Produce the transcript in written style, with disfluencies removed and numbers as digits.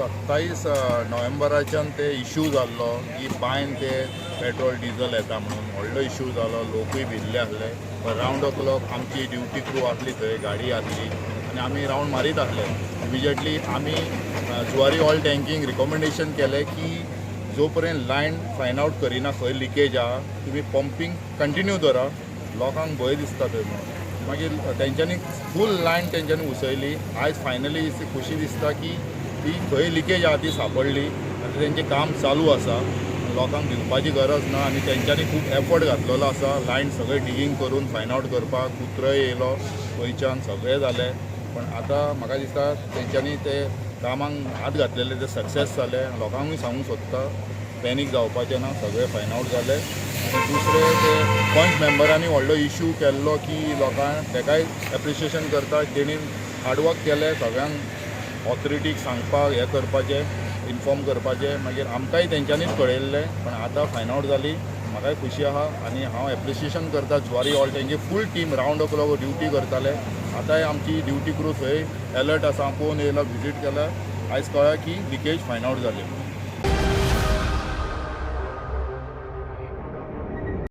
27 नोव्हेंबराच्यान ते इश्यू जाल्लो की बायन ते पेट्रोल डिझल येता म्हणून व्हडलो इश्यू जालो, लोकूय भिल्ले आसले. रावंड द क्लॉक आमची ड्युटी क्रू आसली थंय, गाडी आसली आनी आमी रावंड मारीत आसले. इमिजिएटली आमी जुवारी ऑयल टँकींग रिकमेंडेशन केलें की जो पर्यंत लायन फायन आउट करिना खंय लिकेज आहा तुमी पंपींग कंटिन्यू करा, लोकांक भंय दिसता थंय म्हणून. मागीर तेंच्यांनी फूल लायन तेंच्यांनी उसयली. आयज फायनली खुशी दिसता की ती खंय लिकेज आहा ती सांपडली आनी तेंचें काम चालू आसा. लोकांक भिवपाची गरज ना आनी तेंच्यांनी खूब एफर्ट घातलेलो आसा लायन सगळें डिगींग करून फायन आउट करपाक. कुत्रोय येयलो गोंयच्यान, सगळें जालें. पण आतां म्हाका दिसता तेंच्यांनी ते कामांक हात घातलेले ते सक्सेस जाले. लोकांकूय सांगूंक सोदता पॅनीक जावपाचें ना, सगळें फायन आउट जालें. आनी दुसरें ते पंच मेंबरांनी व्हडलो इश्यू केल्लो की लोकांक तेकाय एप्रिशिएशन करता. तेणी हार्डवर्क केलें, सगळ्यांक ऑथॉरिटीक सांगपाक हें करपाचें, इन्फॉर्म करपाचें. मागीर आमकांय तेंच्यांनीच कळयल्लें. पण आतां फायन आउट जाली, म्हाकाय खुशी आहा आनी हांव एप्रिशिएशन करता जुवारी ऑयल टँकी full team round the clock duty करताले. आतांय आमची ड्युटी क्रू थंय अलर्ट आसा. कोण येयला, विजीट केला, आयज कळ्ळां की लिकेज फायन आउट जाली.